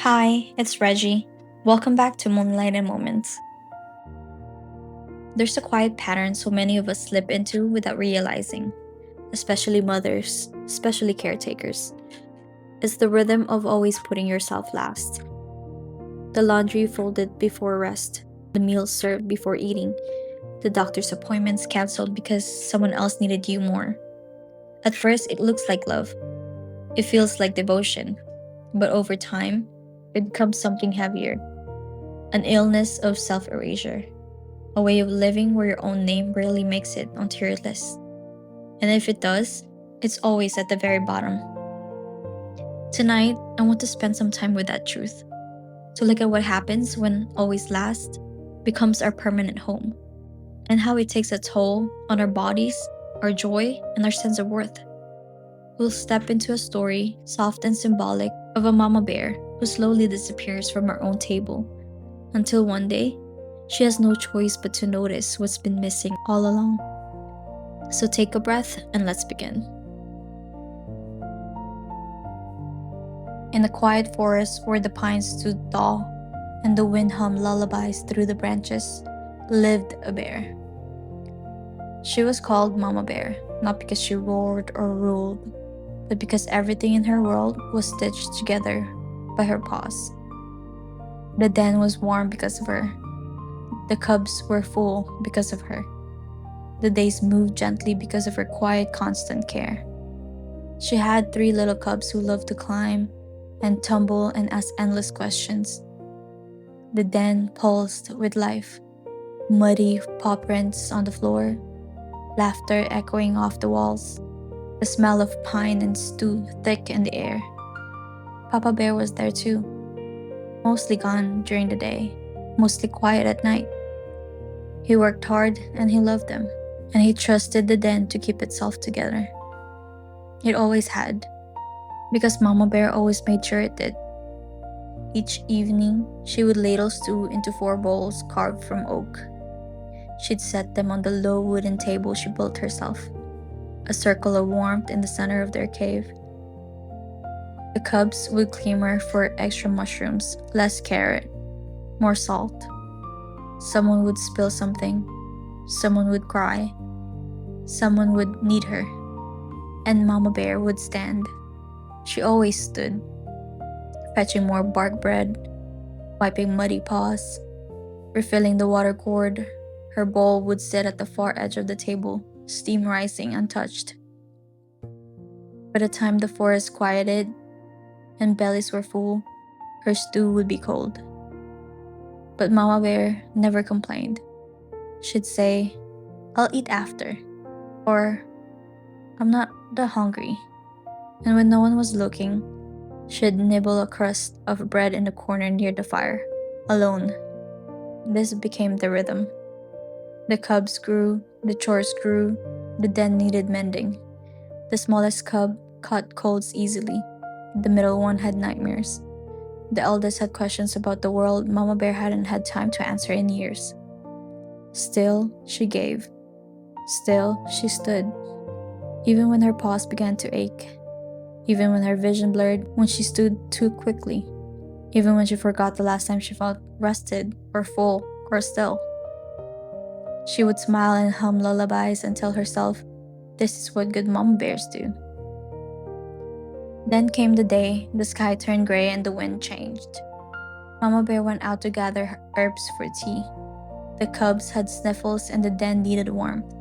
Hi, it's Reggie. Welcome back to Moonlight and Moments. There's a quiet pattern so many of us slip into without realizing, especially mothers, especially caretakers. It's the rhythm of always putting yourself last. The laundry folded before rest, the meals served before eating, the doctor's appointments canceled because someone else needed you more. At first, it looks like love. It feels like devotion. But over time, it becomes something heavier, an illness of self-erasure. A way of living where your own name rarely makes it onto your list. And if it does, it's always at the very bottom. Tonight, I want to spend some time with that truth. To look at what happens when always last becomes our permanent home, and how it takes a toll on our bodies, our joy, and our sense of worth. We'll step into a story, soft and symbolic, of a mama bear who slowly disappears from our own table until one day, she has no choice but to notice what's been missing all along. So take a breath and let's begin. In the quiet forest where the pines stood tall and the wind hummed lullabies through the branches, lived a bear. She was called Mama Bear, not because she roared or ruled, but because everything in her world was stitched together by her paws. The den was warm because of her. The cubs were full because of her. The days moved gently because of her quiet, constant care. She had 3 little cubs who loved to climb and tumble and ask endless questions. The den pulsed with life, muddy paw prints on the floor, laughter echoing off the walls, the smell of pine and stew thick in the air. Papa Bear was there too, mostly gone during the day, mostly quiet at night. He worked hard and he loved them, and he trusted the den to keep itself together. It always had, because Mama Bear always made sure it did. Each evening, she would ladle stew into 4 bowls carved from oak. She'd set them on the low wooden table she built herself, a circle of warmth in the center of their cave. The cubs would clamor for extra mushrooms, less carrot, more salt. Someone would spill something, someone would cry, someone would need her, and Mama Bear would stand. She always stood, fetching more bark bread, wiping muddy paws, refilling the water gourd. Her bowl would sit at the far edge of the table, steam rising untouched. By the time the forest quieted and bellies were full, her stew would be cold. But Mama Bear never complained. She'd say, "I'll eat after," or "I'm not that hungry." And when no one was looking, she'd nibble a crust of bread in the corner near the fire, alone. This became the rhythm. The cubs grew, the chores grew, the den needed mending. The smallest cub caught colds easily. The middle one had nightmares. The eldest had questions about the world Mama Bear hadn't had time to answer in years. Still, she gave. Still, she stood. Even when her paws began to ache. Even when her vision blurred when she stood too quickly. Even when she forgot the last time she felt rested or full or still. She would smile and hum lullabies and tell herself, this is what good mama bears do. Then came the day the sky turned gray and the wind changed. Mama Bear went out to gather herbs for tea. The cubs had sniffles and the den needed warmth.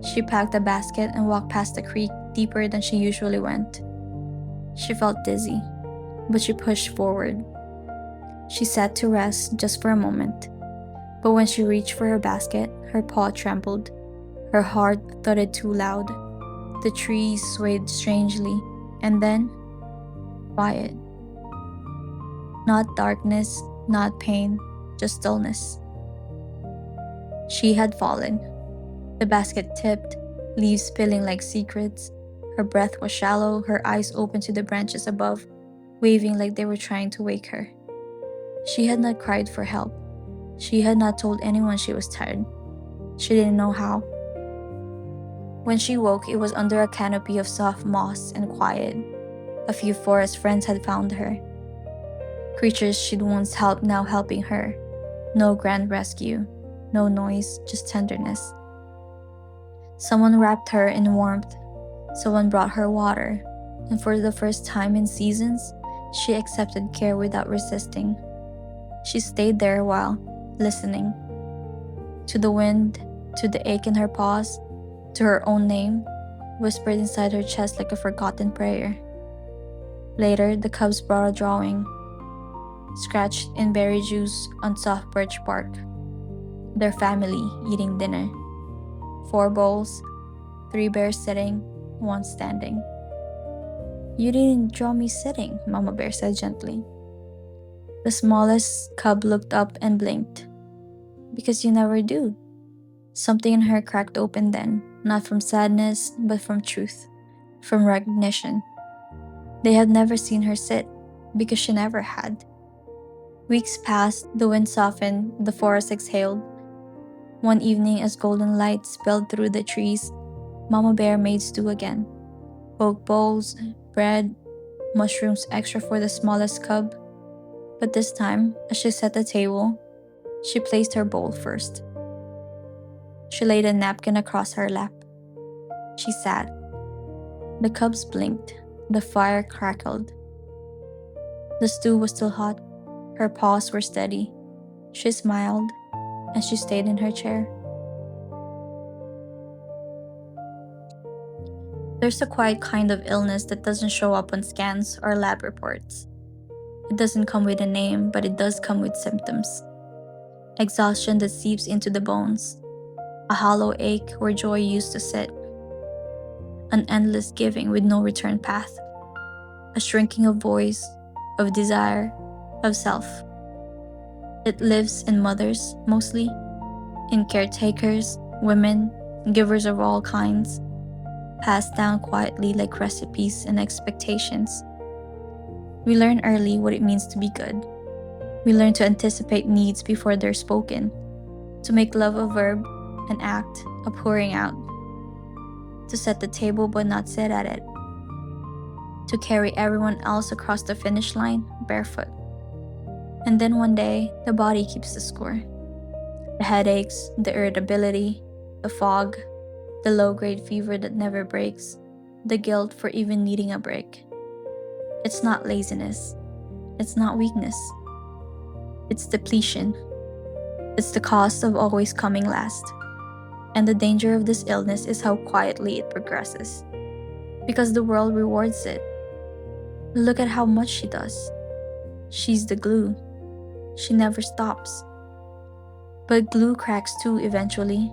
She packed a basket and walked past the creek deeper than she usually went. She felt dizzy, but she pushed forward. She sat to rest just for a moment. But when she reached for her basket, her paw trembled. Her heart thudded too loud. The trees swayed strangely, and then, quiet. Not darkness, not pain, just stillness. She had fallen. The basket tipped, leaves spilling like secrets. Her breath was shallow, her eyes open to the branches above, waving like they were trying to wake her. She had not cried for help. She had not told anyone she was tired. She didn't know how. When she woke, it was under a canopy of soft moss and quiet. A few forest friends had found her. Creatures she'd once helped now helping her. No grand rescue, no noise, just tenderness. Someone wrapped her in warmth. Someone brought her water. And for the first time in seasons, she accepted care without resisting. She stayed there a while, listening. To the wind, to the ache in her paws, to her own name, whispered inside her chest like a forgotten prayer. Later, the cubs brought a drawing, scratched in berry juice on soft birch bark. Their family eating dinner. 4 bowls, 3 bears sitting, 1 standing. "You didn't draw me sitting," Mama Bear said gently. The smallest cub looked up and blinked. "Because you never do." Something in her cracked open then, not from sadness, but from truth, from recognition. They had never seen her sit, because she never had. Weeks passed, the wind softened, the forest exhaled. One evening, as golden light spilled through the trees, Mama Bear made stew again. Oak bowls, bread, mushrooms extra for the smallest cub. But this time, as she set the table, she placed her bowl first. She laid a napkin across her lap. She sat. The cubs blinked. The fire crackled. The stew was still hot. Her paws were steady. She smiled, and she stayed in her chair. There's a quiet kind of illness that doesn't show up on scans or lab reports. It doesn't come with a name, but it does come with symptoms. Exhaustion that seeps into the bones. A hollow ache where joy used to sit. An endless giving with no return path. A shrinking of voice, of desire, of self. It lives in mothers, mostly, in caretakers, women, givers of all kinds, passed down quietly like recipes and expectations. We learn early what it means to be good. We learn to anticipate needs before they're spoken, to make love a verb, an act, a pouring out, to set the table but not sit at it, to carry everyone else across the finish line barefoot. And then one day, the body keeps the score. The headaches, the irritability, the fog, the low-grade fever that never breaks, the guilt for even needing a break. It's not laziness. It's not weakness. It's depletion. It's the cost of always coming last. And the danger of this illness is how quietly it progresses. Because the world rewards it. Look at how much she does. She's the glue. She never stops. But glue cracks too eventually.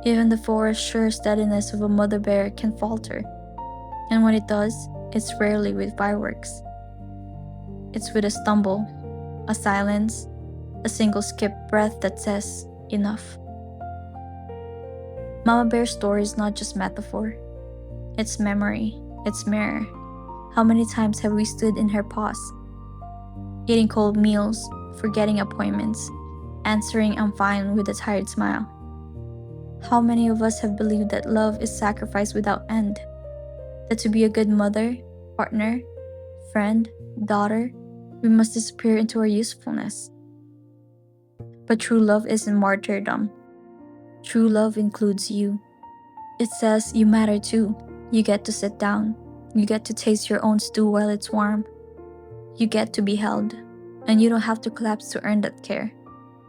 Even the forest sure steadiness of a mother bear can falter. And when it does, it's rarely with fireworks. It's with a stumble, a silence, a single skip breath that says, enough. Mama Bear's story is not just metaphor. It's memory. It's mirror. How many times have we stood in her paws? Eating cold meals, forgetting appointments, answering "I'm fine" with a tired smile. How many of us have believed that love is sacrifice without end? That to be a good mother, partner, friend, daughter, we must disappear into our usefulness. But true love isn't martyrdom. True love includes you. It says you matter too. You get to sit down. You get to taste your own stew while it's warm. You get to be held. And you don't have to collapse to earn that care.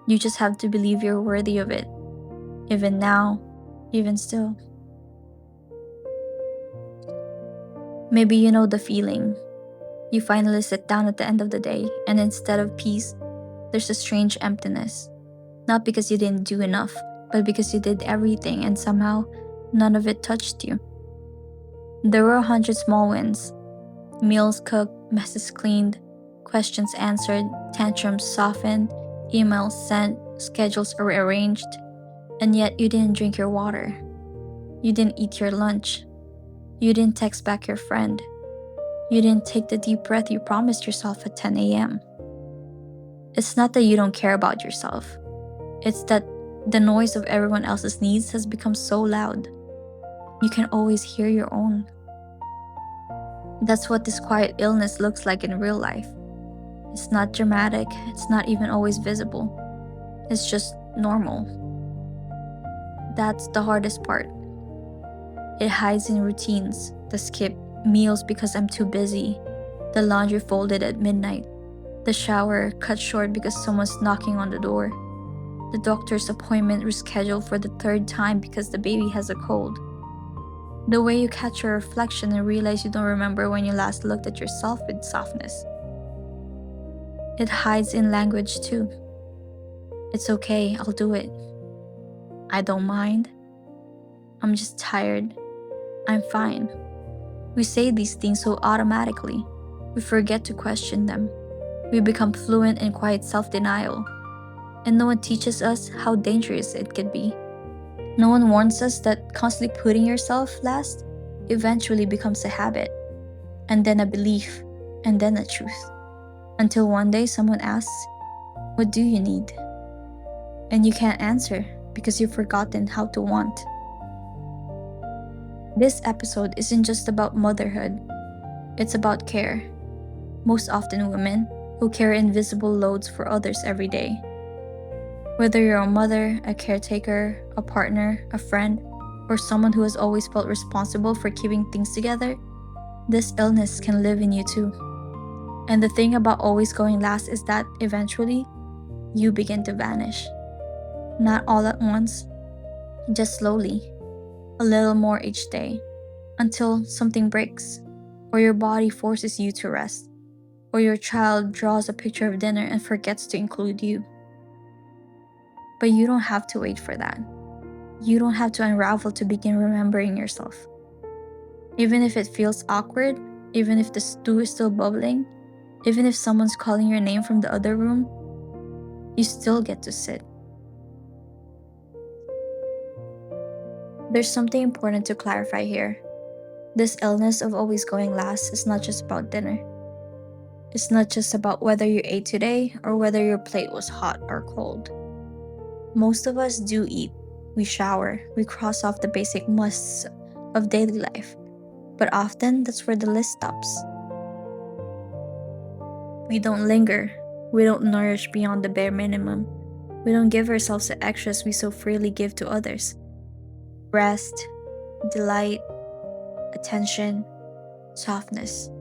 You just have to believe you're worthy of it. Even now, even still. Maybe you know the feeling. You finally sit down at the end of the day, and instead of peace, there's a strange emptiness. Not because you didn't do enough, but because you did everything and somehow none of it touched you. There were 100 small wins. Meals cooked, messes cleaned, questions answered, tantrums softened, emails sent, schedules rearranged, and yet you didn't drink your water. You didn't eat your lunch. You didn't text back your friend. You didn't take the deep breath you promised yourself at 10 a.m. It's not that you don't care about yourself. It's that the noise of everyone else's needs has become so loud. You can always hear your own. That's what this quiet illness looks like in real life. It's not dramatic, it's not even always visible. It's just normal. That's the hardest part. It hides in routines, the skip meals because I'm too busy, the laundry folded at midnight, the shower cut short because someone's knocking on the door, the doctor's appointment rescheduled for the third time because the baby has a cold. The way you catch your reflection and realize you don't remember when you last looked at yourself with softness. It hides in language too. It's okay, I'll do it. I don't mind. I'm just tired. I'm fine. We say these things so automatically. We forget to question them. We become fluent in quiet self-denial. And no one teaches us how dangerous it can be. No one warns us that constantly putting yourself last eventually becomes a habit, and then a belief, and then a truth. Until one day someone asks, "What do you need?" And you can't answer because you've forgotten how to want. This episode isn't just about motherhood, it's about care. Most often women who carry invisible loads for others every day. Whether you're a mother, a caretaker, a partner, a friend, or someone who has always felt responsible for keeping things together, this illness can live in you too. And the thing about always going last is that eventually, you begin to vanish. Not all at once, just slowly, a little more each day, until something breaks, or your body forces you to rest, or your child draws a picture of dinner and forgets to include you. But you don't have to wait for that. You don't have to unravel to begin remembering yourself. Even if it feels awkward, even if the stew is still bubbling, even if someone's calling your name from the other room, you still get to sit. There's something important to clarify here. This illness of always going last is not just about dinner. It's not just about whether you ate today or whether your plate was hot or cold. Most of us do eat, we shower, we cross off the basic musts of daily life, but often that's where the list stops. We don't linger, we don't nourish beyond the bare minimum, we don't give ourselves the extras we so freely give to others. Rest, delight, attention, softness.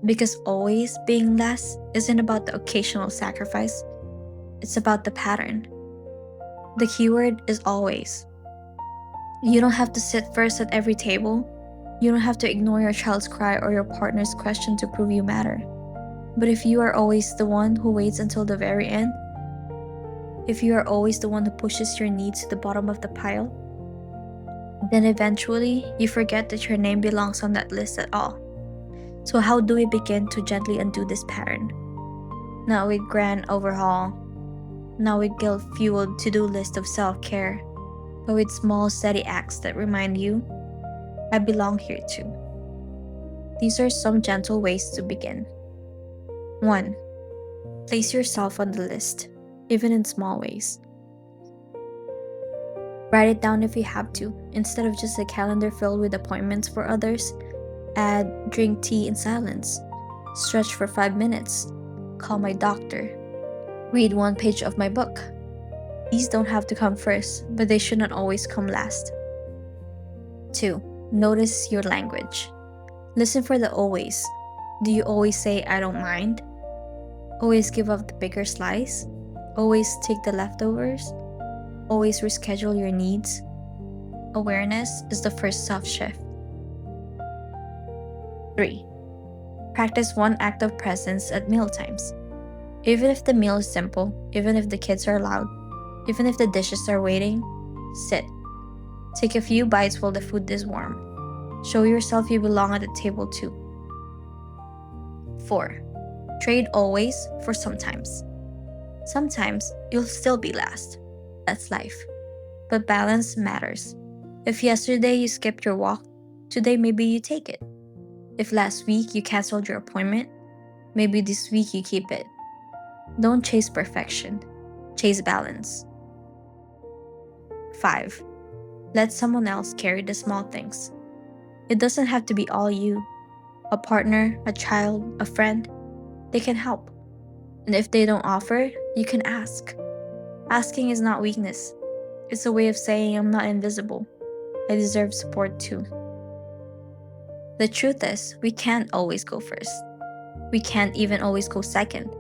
Because always being last isn't about the occasional sacrifice, it's about the pattern. The keyword is always. You don't have to sit first at every table. You don't have to ignore your child's cry or your partner's question to prove you matter. But if you are always the one who waits until the very end, if you are always the one who pushes your needs to the bottom of the pile, then eventually you forget that your name belongs on that list at all. So how do we begin to gently undo this pattern? Not with grand overhaul, not with guilt-fueled to-do list of self-care, but with small, steady acts that remind you, I belong here too. These are some gentle ways to begin. 1. Place yourself on the list, even in small ways. Write it down if you have to, instead of just a calendar filled with appointments for others. Add drink tea in silence, stretch for 5 minutes, call my doctor, read 1 page of my book. These don't have to come first, but they should not always come last. 2. Notice your language. Listen for the always. Do you always say, I don't mind? Always give up the bigger slice? Always take the leftovers? Always reschedule your needs? Awareness is the first soft shift. 3. Practice 1 act of presence at mealtimes. Even if the meal is simple, even if the kids are loud, even if the dishes are waiting, sit. Take a few bites while the food is warm. Show yourself you belong at the table too. 4. Trade always for sometimes. Sometimes you'll still be last. That's life. But balance matters. If yesterday you skipped your walk, today maybe you take it. If last week you canceled your appointment, maybe this week you keep it. Don't chase perfection. Chase balance. 5. Let someone else carry the small things. It doesn't have to be all you. A partner, a child, a friend, they can help. And if they don't offer, you can ask. Asking is not weakness, it's a way of saying I'm not invisible. I deserve support too. The truth is, we can't always go first. We can't even always go second.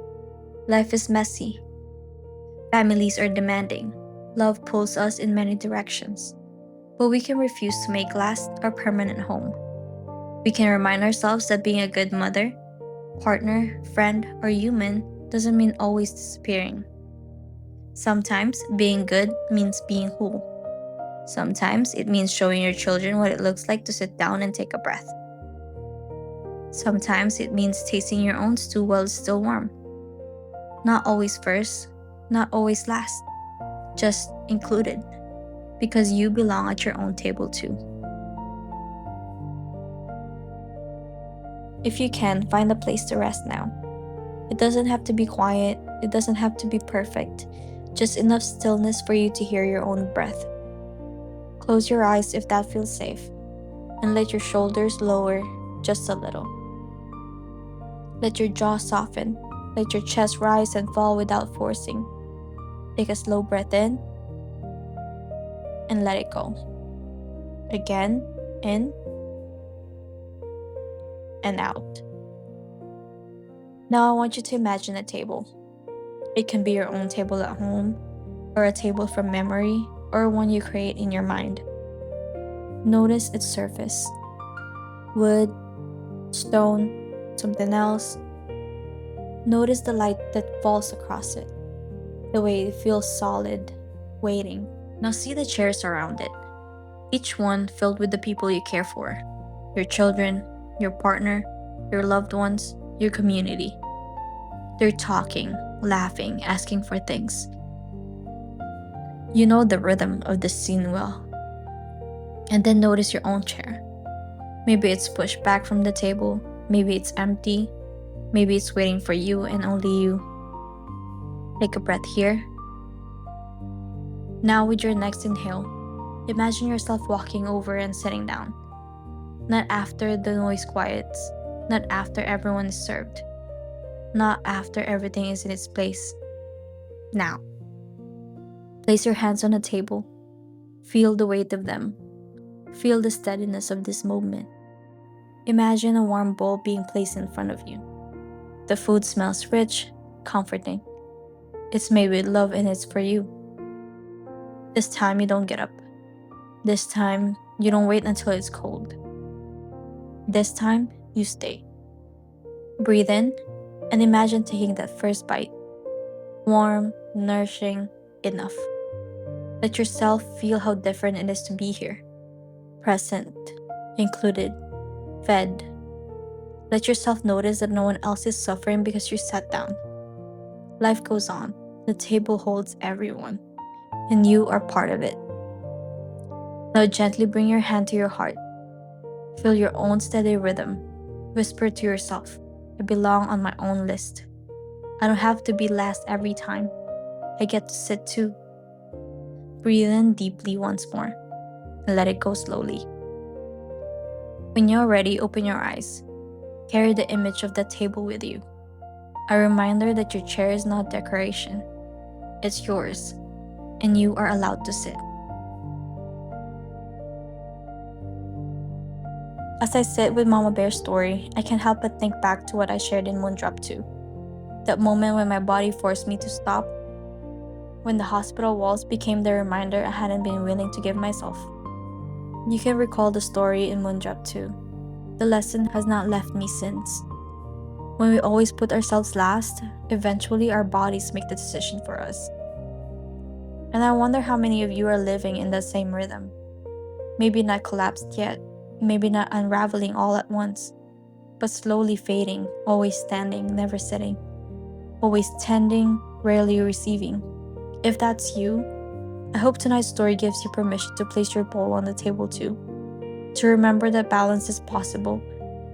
Life is messy. Families are demanding. Love pulls us in many directions. But we can refuse to make last our permanent home. We can remind ourselves that being a good mother, partner, friend, or human doesn't mean always disappearing. Sometimes being good means being whole. Sometimes it means showing your children what it looks like to sit down and take a breath. Sometimes it means tasting your own stew while it's still warm. Not always first, not always last, just included, because you belong at your own table too. If you can, find a place to rest now. It doesn't have to be quiet, it doesn't have to be perfect, just enough stillness for you to hear your own breath. Close your eyes if that feels safe, and let your shoulders lower just a little. Let your jaw soften, let your chest rise and fall without forcing. Take a slow breath in, and let it go. Again, in, and out. Now I want you to imagine a table. It can be your own table at home, or a table from memory, or one you create in your mind. Notice its surface. Wood, stone, something else. Notice the light that falls across it, the way it feels solid, waiting. Now see the chairs around it, each one filled with the people you care for, your children, your partner, your loved ones, your community. They're talking, laughing, asking for things. You know the rhythm of the scene well. And then notice your own chair. Maybe it's pushed back from the table, maybe it's empty, maybe it's waiting for you and only you. Take a breath here. Now with your next inhale, imagine yourself walking over and sitting down. Not after the noise quiets, not after everyone is served, not after everything is in its place. Now, place your hands on the table. Feel the weight of them. Feel the steadiness of this moment. Imagine a warm bowl being placed in front of you. The food smells rich, comforting. It's made with love and it's for you. This time you don't get up. This time you don't wait until it's cold. This time you stay. Breathe in and imagine taking that first bite. Warm, nourishing, enough. Let yourself feel how different it is to be here. Present, included, fed. Let yourself notice that no one else is suffering because you sat down. Life goes on. The table holds everyone, and you are part of it. Now gently bring your hand to your heart. Feel your own steady rhythm. Whisper to yourself, I belong on my own list. I don't have to be last every time. I get to sit too. Breathe in deeply once more, and let it go slowly. When you're ready, open your eyes. Carry the image of that table with you. A reminder that your chair is not decoration. It's yours, and you are allowed to sit. As I sit with Mama Bear's story, I can't help but think back to what I shared in Moondrop 2. That moment when my body forced me to stop, when the hospital walls became the reminder I hadn't been willing to give myself. You can recall the story in Moondrop 2. The lesson has not left me since. When we always put ourselves last, eventually our bodies make the decision for us. And I wonder how many of you are living in that same rhythm. Maybe not collapsed yet, maybe not unraveling all at once, but slowly fading, always standing, never sitting, always tending, rarely receiving. If that's you, I hope tonight's story gives you permission to place your bowl on the table too, to remember that balance is possible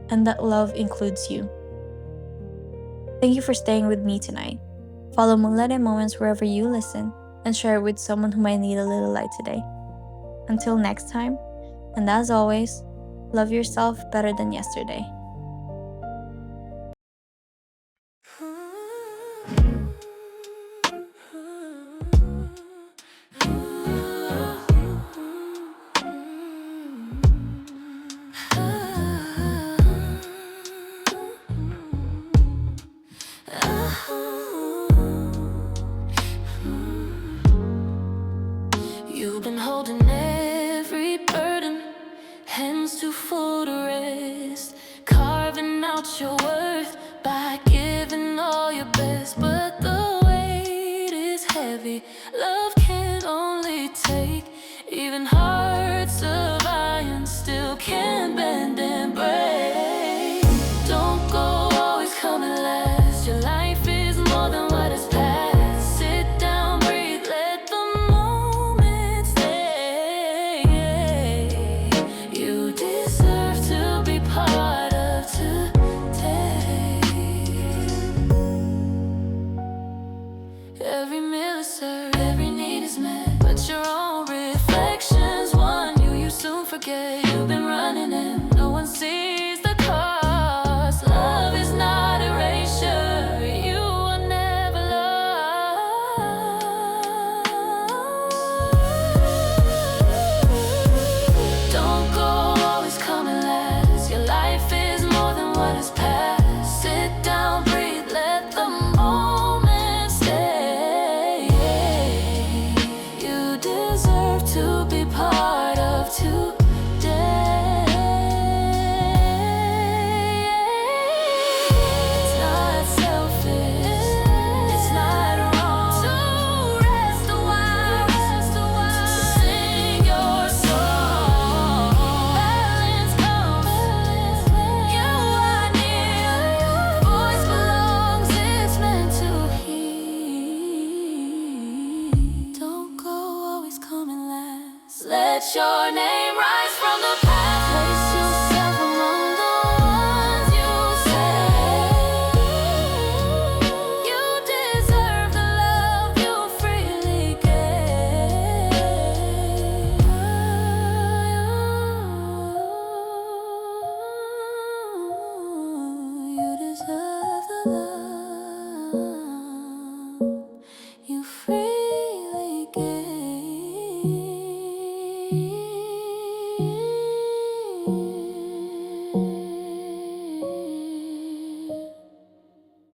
and that love includes you. Thank you for staying with me tonight. Follow Moonlight and Moments wherever you listen and share it with someone who might need a little light today. Until next time, and as always, love yourself better than yesterday. hands too full to rest, carving out your worth by giving all your best. But the weight is heavy, love can only take. Even hearts of iron still can bend and break. Don't go always coming last. Your life is more than what is past. Sit down, breathe, let the moment stay. You deserve to be part of today. Every meal is served, every need is met, but your own reflections, one you soon forget. You've been running and no one sees the cost. Love is not erasure, you are never lost. Don't go always coming last. Your life is more than what is past. Sit down, breathe, let the moment stay. You deserve to be part of today. It's not selfish, it's not wrong to rest a while, to sing your song. Balance comes, you are near, your voice belongs, it's meant to heal. Don't go always coming last. Let your name rise.